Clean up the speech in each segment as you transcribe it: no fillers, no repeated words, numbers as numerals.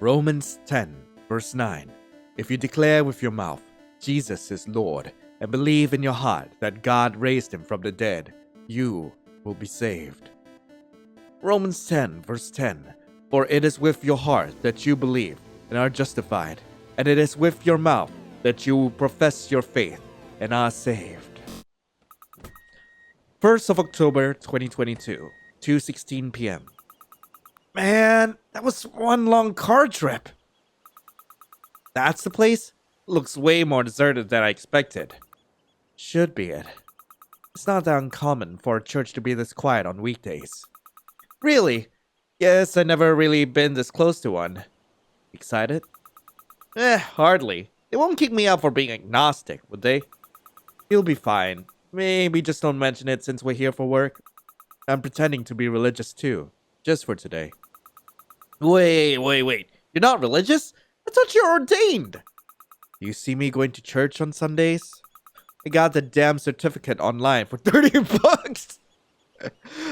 Romans 10, verse 9. If you declare with your mouth, Jesus is Lord, and believe in your heart that God raised him from the dead, you will be saved. Romans 10, verse 10. For it is with your heart that you believe and are justified, and it is with your mouth that you profess your faith and are saved. 1st of October 2022, 2:16 p.m. Man, that was one long car trip. That's the place? Looks way more deserted than I expected. Should be it. It's not that uncommon for a church to be this quiet on weekdays. Really? Guess I never really been this close to one. Excited? Hardly. They won't kick me out for being agnostic, would they? You'll be fine. Maybe just don't mention it since we're here for work. I'm pretending to be religious too, just for today. Wait. You're not religious? I thought you were ordained. You see me going to church on Sundays? I got the damn certificate online for 30 bucks.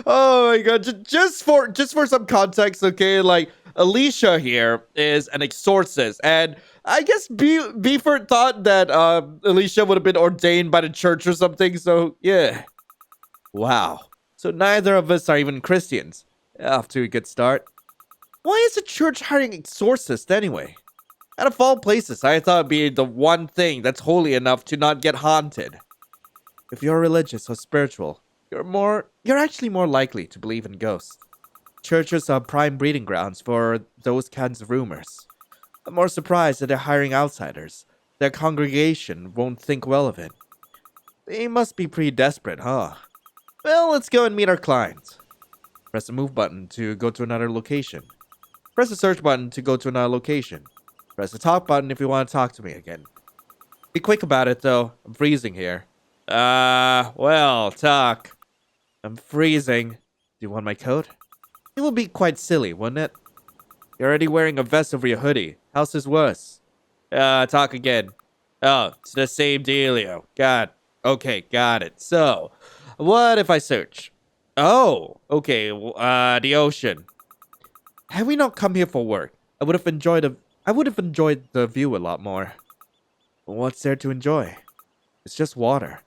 Oh my god, just for some context, okay? Like, Alicia here is an exorcist, and I guess Beeford thought that Alicia would have been ordained by the church or something, so yeah. Wow. So neither of us are even Christians. Off to a good start. Why is the church hiring exorcists anyway? Out of all places, I thought it'd be the one thing that's holy enough to not get haunted. If you're religious or spiritual, you're actually more likely to believe in ghosts. Churches are prime breeding grounds for those kinds of rumors. I'm more surprised that they're hiring outsiders. Their congregation won't think well of it. They must be pretty desperate, huh? Well, let's go and meet our clients. Press the move button to go to another location. Press the search button to go to another location. Press the talk button if you want to talk to me again. Be quick about it, though. I'm freezing here. Well, talk. I'm freezing. Do you want my coat? It would be quite silly, wouldn't it? You're already wearing a vest over your hoodie. How's this worse? Talk again. Oh, it's the same dealio. Okay, got it. So, what if I search? Oh, okay, the ocean. Had we not come here for work, I would have enjoyed the view a lot more. What's there to enjoy? It's just water.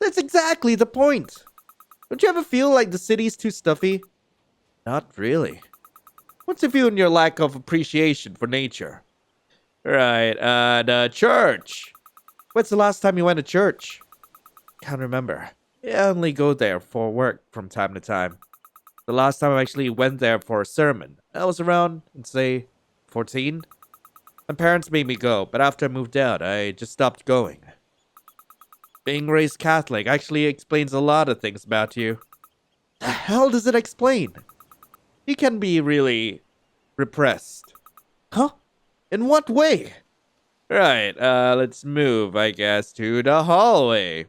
That's exactly the point. Don't you ever feel like the city's too stuffy? Not really. What's the view in your lack of appreciation for nature? Right, the church. When's the last time you went to church? Can't remember. I only go there for work from time to time. The last time I actually went there for a sermon, I was around, say, 14. My parents made me go, but after I moved out, I just stopped going. Being raised Catholic actually explains a lot of things about you. The hell does it explain? You can be really repressed. Huh? In what way? Right, let's move, I guess, to the hallway.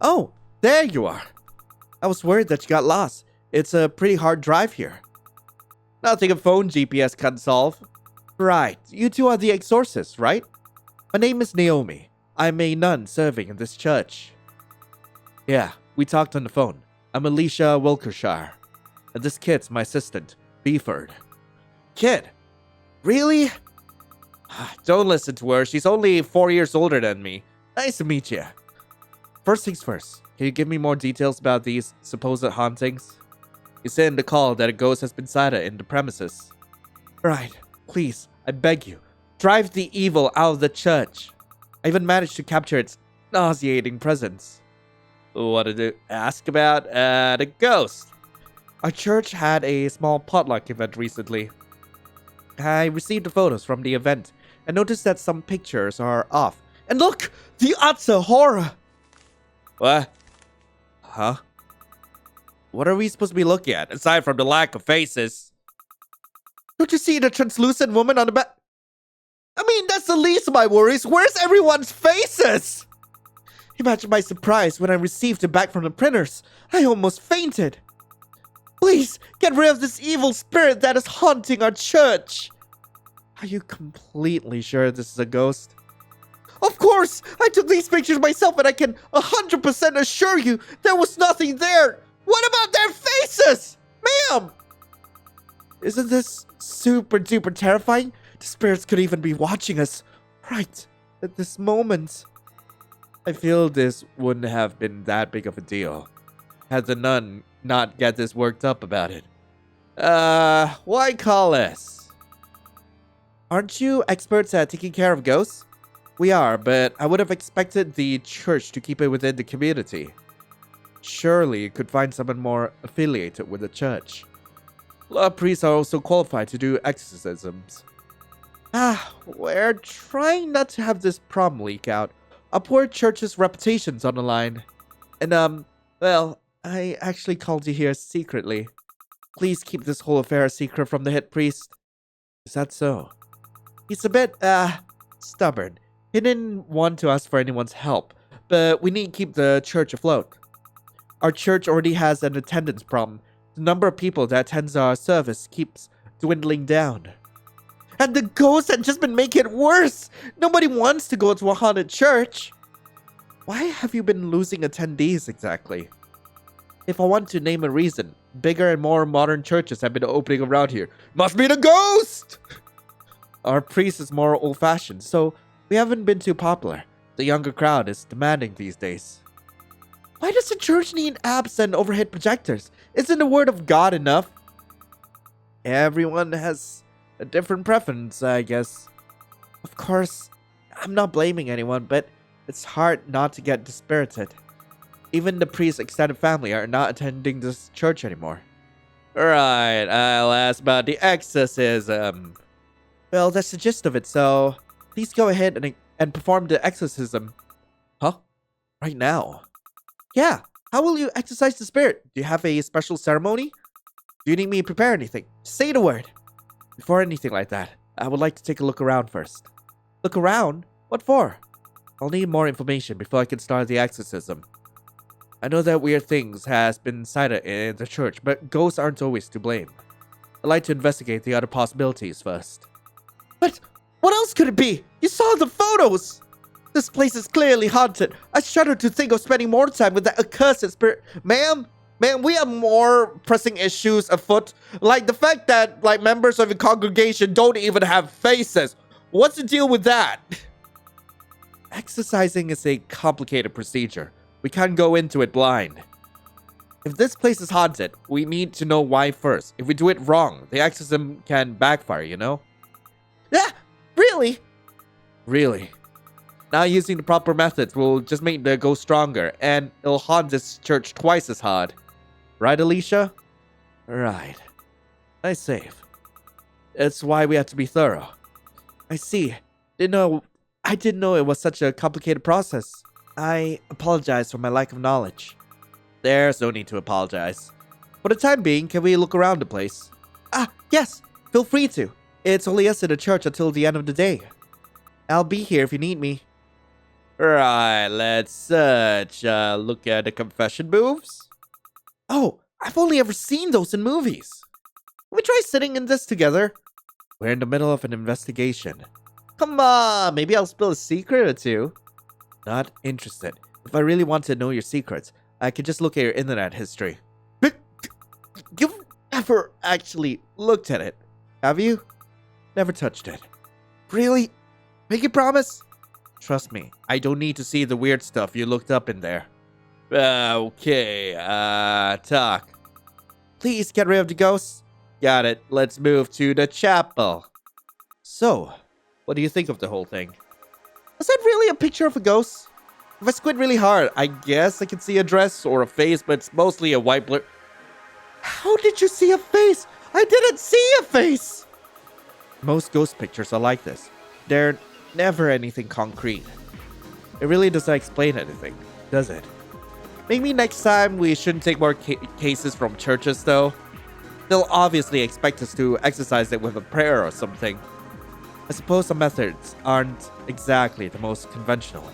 Oh, there you are. I was worried that you got lost. It's a pretty hard drive here. Nothing a phone GPS can solve. Right, you two are the exorcists, right? My name is Naomi. I'm a nun serving in this church. Yeah, we talked on the phone. I'm Alicia Wilkershire. And this kid's my assistant, Beeford. Kid? Really? Don't listen to her. She's only 4 years older than me. Nice to meet you. First things first, can you give me more details about these supposed hauntings? You said in the call that a ghost has been sighted in the premises. Right, please, I beg you, drive the evil out of the church. I even managed to capture its nauseating presence. What did you ask about? The ghost. Our church had a small potluck event recently. I received the photos from the event and noticed that some pictures are off. And look! The utter horror! What? Huh? What are we supposed to be looking at, aside from the lack of faces? Don't you see the translucent woman on the back? I mean, that's the least of my worries. Where's everyone's faces? Imagine my surprise when I received it back from the printers. I almost fainted. Please, get rid of this evil spirit that is haunting our church. Are you completely sure this is a ghost? Of course! I took these pictures myself and I can 100% assure you there was nothing there! What about their faces? Ma'am! Isn't this super duper terrifying? The spirits could even be watching us right at this moment. I feel this wouldn't have been that big of a deal had the nun not get this worked up about it. Why call us? Aren't you experts at taking care of ghosts? We are, but I would have expected the church to keep it within the community. Surely you could find someone more affiliated with the church. A lot of priests are also qualified to do exorcisms. We're trying not to have this problem leak out. Our poor church's reputation's on the line. And, well, I actually called you here secretly. Please keep this whole affair a secret from the head priest. Is that so? He's a bit, stubborn. He didn't want to ask for anyone's help, but we need to keep the church afloat. Our church already has an attendance problem. The number of people that attends our service keeps dwindling down. And the ghosts have just been making it worse! Nobody wants to go to a haunted church! Why have you been losing attendees exactly? If I want to name a reason, bigger and more modern churches have been opening around here. Must be the ghost! Our priest is more old-fashioned, so we haven't been too popular. The younger crowd is demanding these days. Why does the church need apps and overhead projectors? Isn't the word of God enough? Everyone has a different preference, I guess. Of course, I'm not blaming anyone, but it's hard not to get dispirited. Even the priest's extended family are not attending this church anymore. Right, I'll ask about the exorcism. Well, that's the gist of it, so please go ahead and perform the exorcism. Huh? Right now? Yeah, how will you exorcise the spirit? Do you have a special ceremony? Do you need me to prepare anything? Say the word. Before anything like that, I would like to take a look around first. Look around? What for? I'll need more information before I can start the exorcism. I know that weird things has been cited in the church, but ghosts aren't always to blame. I'd like to investigate the other possibilities first. But what else could it be? You saw the photos! This place is clearly haunted. I shudder to think of spending more time with that accursed spirit. Ma'am, we have more pressing issues afoot. Like the fact that members of the congregation don't even have faces. What's the deal with that? Exorcising is a complicated procedure. We can't go into it blind. If this place is haunted, we need to know why first. If we do it wrong, the exorcism can backfire, you know? Yeah, really? Really. Now using the proper methods will just make the ghost stronger, and it'll haunt this church twice as hard. Right, Alicia? Right. Nice save. It's why we have to be thorough. I see. I didn't know it was such a complicated process. I apologize for my lack of knowledge. There's no need to apologize. For the time being, can we look around the place? Yes. Feel free to. It's only us in the church until the end of the day. I'll be here if you need me. Right, let's search. Look at the confession booths. Oh, I've only ever seen those in movies. Can we try sitting in this together? We're in the middle of an investigation. Come on, maybe I'll spill a secret or two. Not interested. If I really want to know your secrets, I could just look at your internet history. But you've never actually looked at it, have you? Never touched it. Really? Make a promise? Trust me, I don't need to see the weird stuff you looked up in there. Okay, talk. Please get rid of the ghosts. Got it. Let's move to the chapel. So, what do you think of the whole thing? Was that really a picture of a ghost? If I squint really hard, I guess I can see a dress or a face, but it's mostly a white blur. How did you see a face? I didn't see a face! Most ghost pictures are like this. They're never anything concrete. It really doesn't explain anything, does it? Maybe next time we shouldn't take more cases from churches, though. They'll obviously expect us to exercise it with a prayer or something. I suppose the methods aren't exactly the most conventional.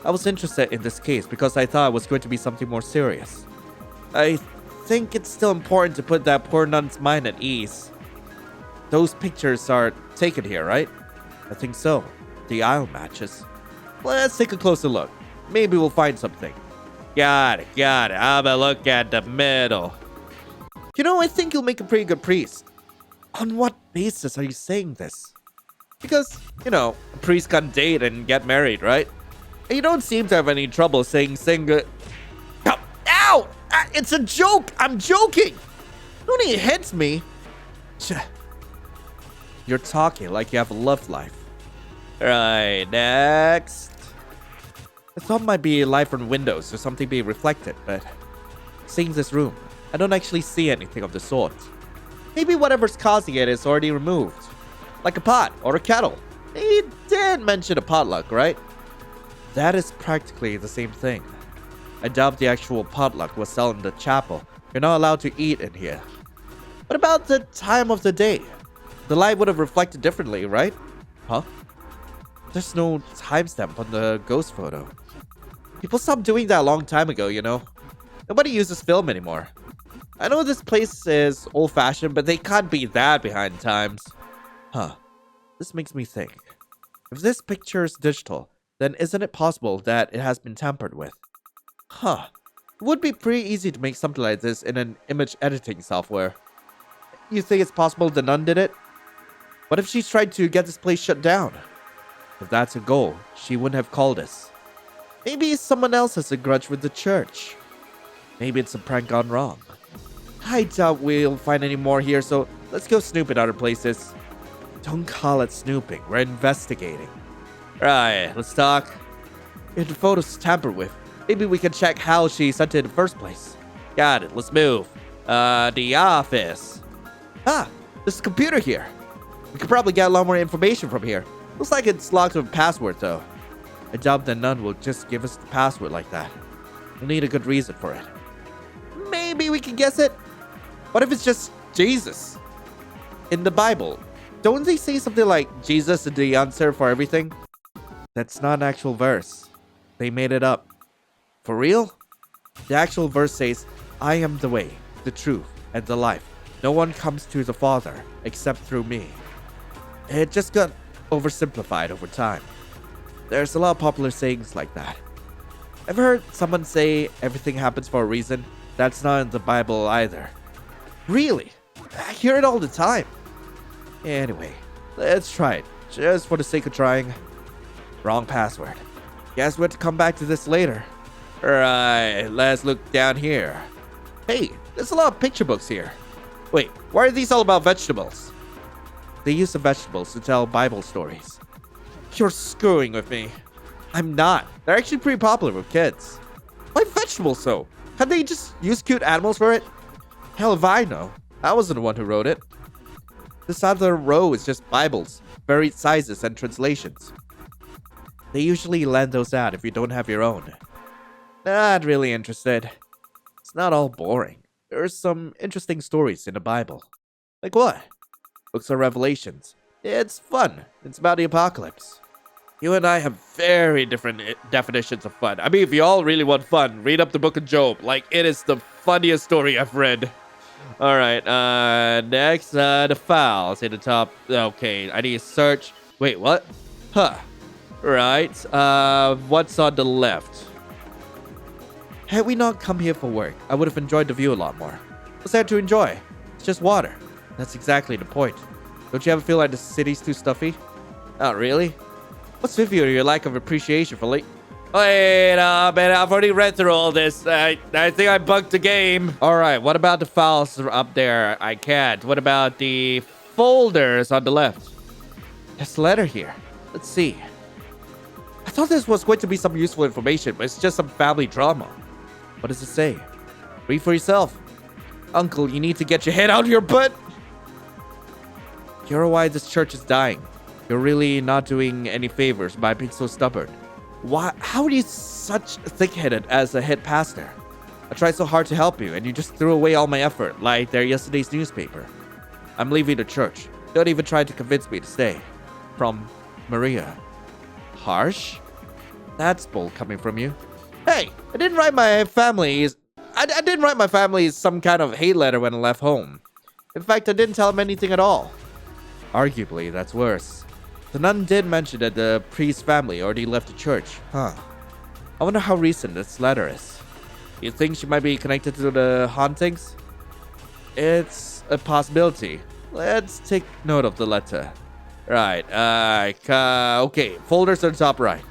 I was interested in this case because I thought it was going to be something more serious. I think it's still important to put that poor nun's mind at ease. Those pictures are taken here, right? I think so. The aisle matches. Let's take a closer look. Maybe we'll find something. Got it. Have a look at the middle. You know, I think you'll make a pretty good priest. On what basis are you saying this? Because, a priest can date and get married, right? And you don't seem to have any trouble saying single. Ow! It's a joke! I'm joking! Don't he hits me? You're talking like you have a love life. Right, next. I thought it might be light from windows or something being reflected, but seeing this room, I don't actually see anything of the sort. Maybe whatever's causing it is already removed. Like a pot or a kettle. He did mention a potluck, right? That is practically the same thing. I doubt the actual potluck was held in the chapel. You're not allowed to eat in here. What about the time of the day? The light would have reflected differently, right? Huh? There's no timestamp on the ghost photo. People stopped doing that a long time ago, Nobody uses film anymore. I know this place is old-fashioned, but they can't be that behind times. Huh. This makes me think. If this picture is digital, then isn't it possible that it has been tampered with? Huh. It would be pretty easy to make something like this in an image editing software. You think it's possible the nun did it? What if she's tried to get this place shut down? If that's a goal, she wouldn't have called us. Maybe someone else has a grudge with the church. Maybe it's a prank gone wrong. I doubt we'll find any more here, so let's go snoop in other places. Don't call it snooping, we're investigating. Right, let's talk. If the photo's tampered with, maybe we can check how she sent it in the first place. Got it, let's move. The office. Ah, there's a computer here. We could probably get a lot more information from here. Looks like it's locked with a password, though. I doubt the nun will just give us the password like that. We'll need a good reason for it. Maybe we can guess it. What if it's just Jesus? In the Bible, don't they say something like Jesus is the answer for everything? That's not an actual verse. They made it up. For real? The actual verse says, I am the way, the truth, and the life. No one comes to the Father except through me. It just got oversimplified over time. There's a lot of popular sayings like that. Ever heard someone say everything happens for a reason? That's not in the Bible either. Really? I hear it all the time. Anyway, let's try it, just for the sake of trying. Wrong password. Guess we'll have to come back to this later. Alright, let's look down here. Hey, there's a lot of picture books here. Wait, why are these all about vegetables? They use the vegetables to tell Bible stories. You're screwing with me. I'm not. They're actually pretty popular with kids. Why vegetables though? Can't they just use cute animals for it? Hell if I know. I wasn't the one who wrote it. This other row is just Bibles, varied sizes and translations. They usually lend those out if you don't have your own. Not really interested. It's not all boring. There's some interesting stories in the Bible. Like what? Books of Revelations. It's fun. It's about the apocalypse. You and I have very different definitions of fun. I mean, if you all really want fun, read up the book of Job. Like, it is the funniest story I've read. Alright, next, the files in the top. Okay, I need to search. Wait, what? Huh. Right, what's on the left? Had we not come here for work, I would have enjoyed the view a lot more. What's there to enjoy? It's just water. That's exactly the point. Don't you ever feel like the city's too stuffy? Not really. What's with you, your lack of appreciation for late? Wait, man, I've already read through all this. I think I bugged the game. Alright, what about the files up there? I can't. What about the folders on the left? There's a letter here. Let's see. I thought this was going to be some useful information, but it's just some family drama. What does it say? Read for yourself. Uncle, you need to get your head out of your butt. You're why this church is dying. You're really not doing any favors by being so stubborn. Why? How are you such thick-headed as a head pastor? I tried so hard to help you, and you just threw away all my effort, like yesterday's newspaper. I'm leaving the church. Don't even try to convince me to stay. From Maria. Harsh? That's bold coming from you. Hey, I didn't write my family some kind of hate letter when I left home. In fact, I didn't tell him anything at all. Arguably, that's worse. The nun did mention that the priest's family already left the church. Huh. I wonder how recent this letter is. You think she might be connected to the hauntings? It's a possibility. Let's take note of the letter. Right, okay, folders on the top right.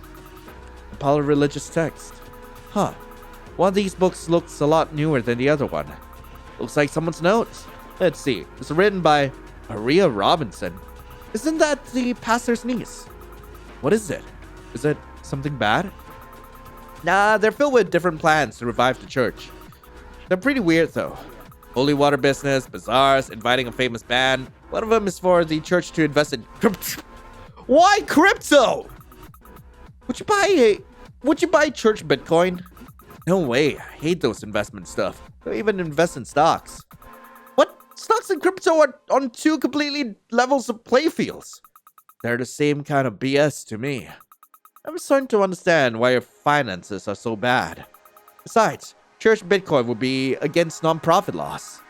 A pile of religious text. Huh. One of these books looks a lot newer than the other one. Looks like someone's notes. Let's see. It's written by Maria Robinson. Isn't that the pastor's niece? What is it? Is it something bad? Nah, they're filled with different plans to revive the church. They're pretty weird though. Holy water business, bazaars, inviting a famous band. One of them is for the church to invest in crypto. Why crypto? Would you buy church Bitcoin? No way. I hate those investment stuff. Don't even invest in stocks. What? Stocks and crypto are on two completely levels of playfields. They're the same kind of BS to me. I'm starting to understand why your finances are so bad. Besides, church Bitcoin would be against non-profit laws.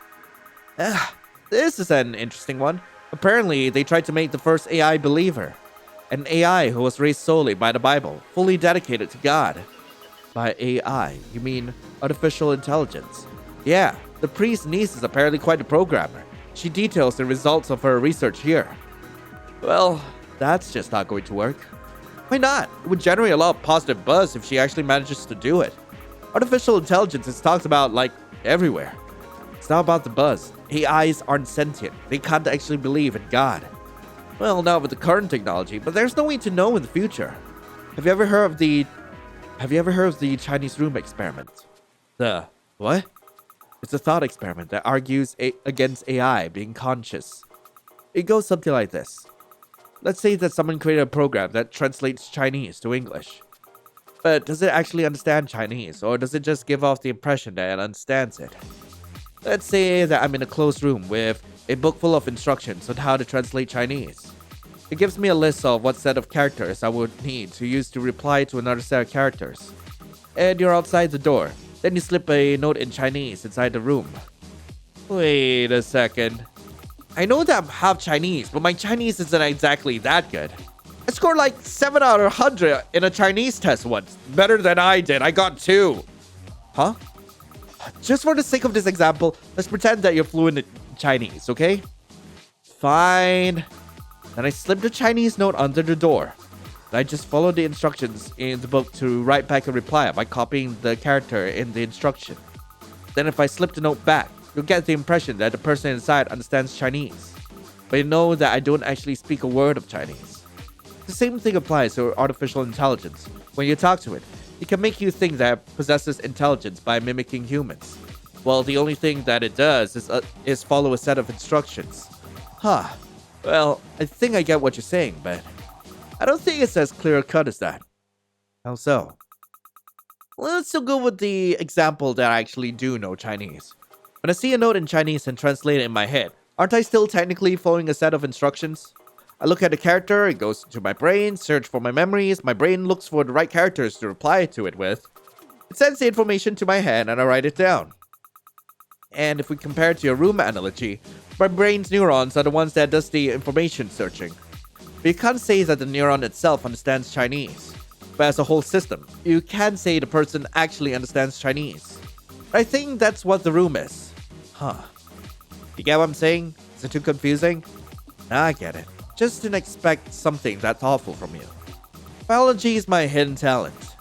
This is an interesting one. Apparently, they tried to make the first AI believer. An AI who was raised solely by the Bible, fully dedicated to God. By AI, you mean artificial intelligence? Yeah, the priest's niece is apparently quite a programmer. She details the results of her research here. Well, that's just not going to work. Why not? It would generate a lot of positive buzz if she actually manages to do it. Artificial intelligence is talked about, like, everywhere. It's not about the buzz. AIs aren't sentient. They can't actually believe in God. Well, not with the current technology, but there's no way to know in the future. Have you ever heard of the Chinese room experiment? The what? It's a thought experiment that argues against AI being conscious. It goes something like this. Let's say that someone created a program that translates Chinese to English. But does it actually understand Chinese, or does it just give off the impression that it understands it? Let's say that I'm in a closed room with a book full of instructions on how to translate Chinese. It gives me a list of what set of characters I would need to use to reply to another set of characters. And you're outside the door. Then you slip a note in Chinese inside the room. Wait a second. I know that I'm half Chinese, but my Chinese isn't exactly that good. I scored like 7 out of 100 in a Chinese test once. Better than I did. I got 2. Huh? Just for the sake of this example, let's pretend that you're fluent in Chinese, okay? Fine. Then I slipped the Chinese note under the door. I just followed the instructions in the book to write back a reply by copying the character in the instruction. Then if I slip the note back, you'll get the impression that the person inside understands Chinese. But you know that I don't actually speak a word of Chinese. The same thing applies to artificial intelligence. When you talk to it, it can make you think that it possesses intelligence by mimicking humans. Well, the only thing that it does is follow a set of instructions. Huh. Well, I think I get what you're saying, but I don't think it's as clear-cut as that. How so? Let's still go with the example that I actually do know Chinese. When I see a note in Chinese and translate it in my head, aren't I still technically following a set of instructions? I look at the character, it goes to my brain, search for my memories, my brain looks for the right characters to reply to it with. It sends the information to my head and I write it down. And if we compare it to your room analogy, my brain's neurons are the ones that does the information searching. But you can't say that the neuron itself understands Chinese. But as a whole system, you can say the person actually understands Chinese. I think that's what the room is. Huh. You get what I'm saying? Is it too confusing? Nah, I get it. Just didn't expect something that thoughtful from you. Biology is my hidden talent.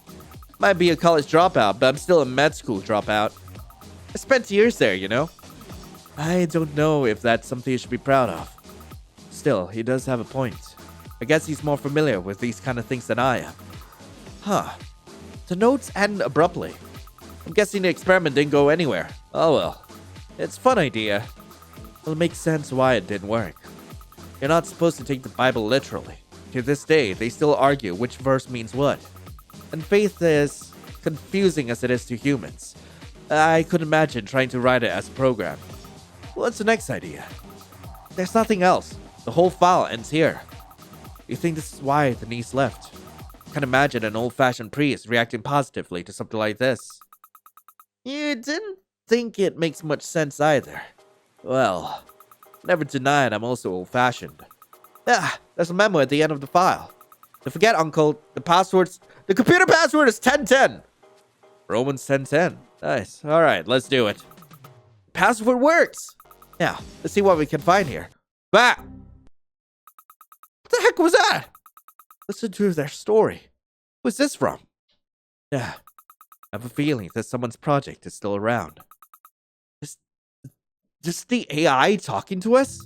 Might be a college dropout, but I'm still a med school dropout. I spent years there, you know? I don't know if that's something you should be proud of. Still, he does have a point. I guess he's more familiar with these kind of things than I am. Huh. The notes end abruptly. I'm guessing the experiment didn't go anywhere. Oh well. It's a fun idea. It'll make sense why it didn't work. You're not supposed to take the Bible literally. To this day, they still argue which verse means what. And faith is confusing as it is to humans. I could imagine trying to write it as a program. What's the next idea? There's nothing else. The whole file ends here. You think this is why the niece left? I can imagine an old-fashioned priest reacting positively to something like this. You didn't think it makes much sense either. Well, never denied I'm also old-fashioned. There's a memo at the end of the file. Don't forget, Uncle, the computer password is 1010. Romans 1010. Nice. Alright, let's do it. Password works! Now, let's see what we can find here. that? What the heck was that? Listen to their story. Who's this from? Yeah, I have a feeling that someone's project is still around. Is the AI talking to us?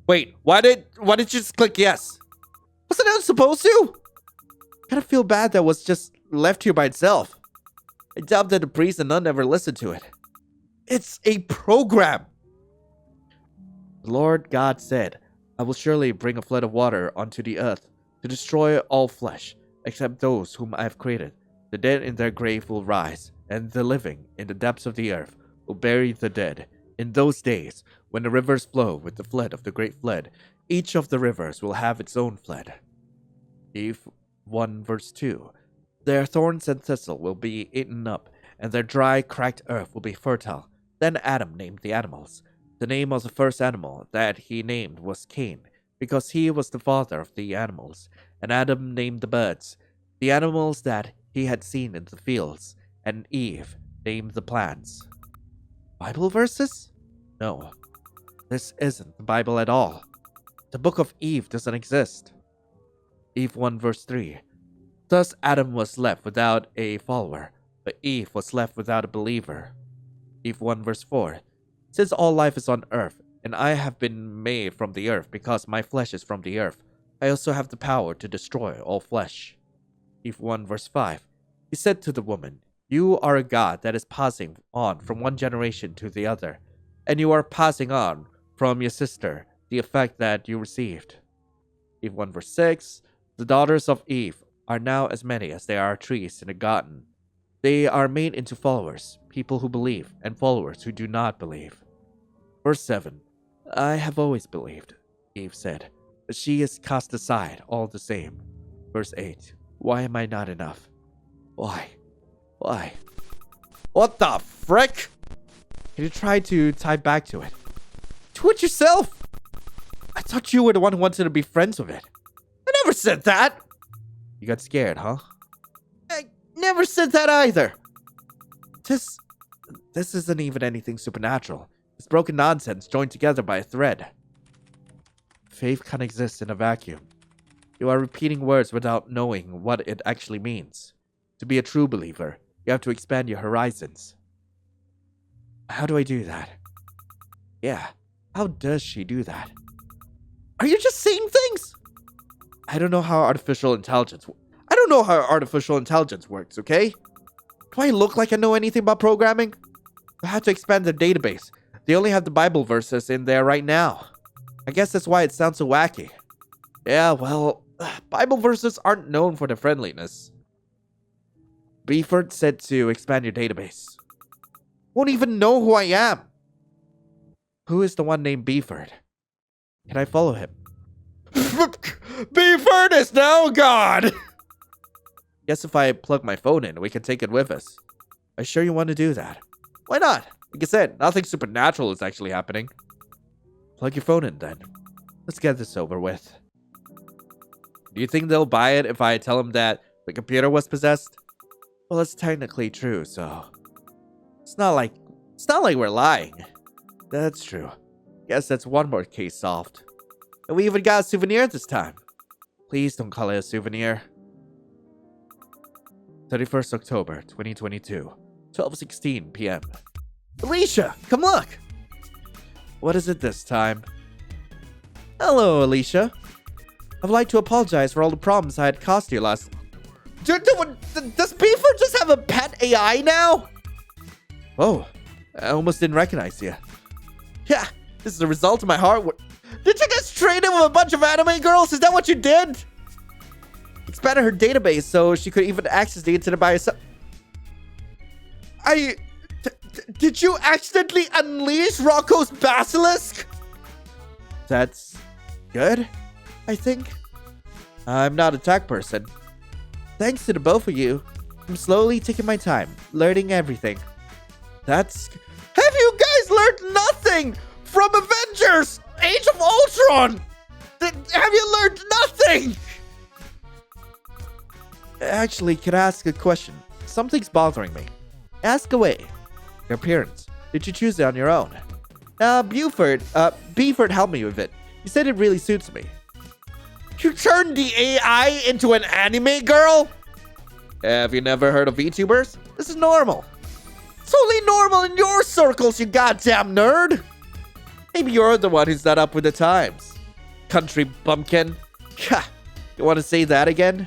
Wait, why did you just click yes? Wasn't I supposed to? I kind of feel bad that was just left here by itself. I doubt that the priest and nun ever listened to it. It's a program. The Lord God said, I will surely bring a flood of water onto the earth to destroy all flesh, except those whom I have created. The dead in their grave will rise, and the living in the depths of the earth will bury the dead. In those days, when the rivers flow with the flood of the great flood, each of the rivers will have its own flood. Eve 1 verse 2. Their thorns and thistle will be eaten up, and their dry, cracked earth will be fertile. Then Adam named the animals. The name of the first animal that he named was Cain, because he was the father of the animals. And Adam named the birds, the animals that he had seen in the fields, and Eve named the plants. Bible verses? No, this isn't the Bible at all. The book of Eve doesn't exist. Eve 1 verse 3. Thus Adam was left without a follower, but Eve was left without a believer. Eve 1 verse 4. Since all life is on earth, and I have been made from the earth because my flesh is from the earth, I also have the power to destroy all flesh. Eve 1 verse 5. He said to the woman, You are a god that is passing on from one generation to the other, and you are passing on from your sister the effect that you received. Eve 1 verse 6. The daughters of Eve are now as many as there are trees in a garden. They are made into followers, people who believe, and followers who do not believe. Verse 7. I have always believed, Eve said, but she is cast aside all the same. Verse 8. Why am I not enough? Why? What the frick? Can you try to tie back to it? Do it yourself! I thought you were the one who wanted to be friends with it. I never said that! You got scared, huh? I never said that either! This isn't even anything supernatural. It's broken nonsense joined together by a thread. Faith can't exist in a vacuum. You are repeating words without knowing what it actually means. To be a true believer, you have to expand your horizons. How do I do that? Yeah, how does she do that? Are you just saying things? I don't know how artificial intelligence works, okay? Do I look like I know anything about programming? I have to expand the database. They only have the Bible verses in there right now. I guess that's why it sounds so wacky. Yeah, well, Bible verses aren't known for their friendliness. Beeford said to expand your database. Won't even know who I am. Who is the one named Beeford? Can I follow him? Beeford is now gone! Guess if I plug my phone in, we can take it with us. Are you sure you want to do that? Why not? Like I said, nothing supernatural is actually happening. Plug your phone in then. Let's get this over with. Do you think they'll buy it if I tell them that the computer was possessed? Well, it's technically true, so... It's not like we're lying. That's true. Guess that's one more case solved. And we even got a souvenir this time. Please don't call it a souvenir. 31st October, 2022. 12:16 p.m. Alicia, come look! What is it this time? Hello, Alicia. I'd like to apologize for all the problems I had caused you last... Does Beeford just have a pet AI now? Oh, I almost didn't recognize you. Yeah, this is the result of my hard work. Did you just trade in with a bunch of anime girls? Is that what you did? Expanded her database so she could even access the internet by herself. Did you accidentally unleash Rocco's basilisk? That's good, I think. I'm not a tech person. Thanks to the both of you, I'm slowly taking my time, learning everything. Have you guys learned nothing from Avengers Age of Ultron? Have you learned nothing? Actually, can I ask a question? Something's bothering me. Ask away. Your appearance. Did you choose it on your own? Beeford helped me with it. You said it really suits me. You turned the AI into an anime girl? Have you never heard of VTubers? This is normal. It's only normal in your circles, you goddamn nerd. Maybe you're the one who's not up with the times. Country bumpkin. You want to say that again?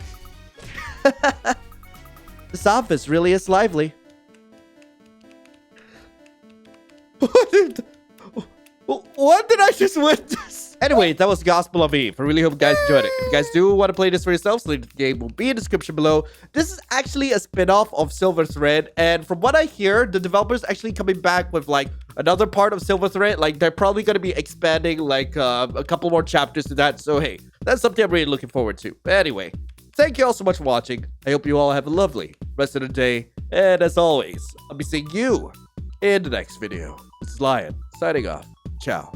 This office really is lively. What did I just witness? Anyway, that was Gospel of Eve. I really hope you guys enjoyed it. If you guys do want to play this for yourselves, the link to the game will be in the description below. This is actually a spin-off of Silver Thread, and from what I hear, the developers actually coming back with like another part of Silver Thread. Like they're probably going to be expanding like a couple more chapters to that. So hey, that's something I'm really looking forward to. But anyway, thank you all so much for watching. I hope you all have a lovely rest of the day. And as always, I'll be seeing you in the next video. This is Lion, signing off. Ciao.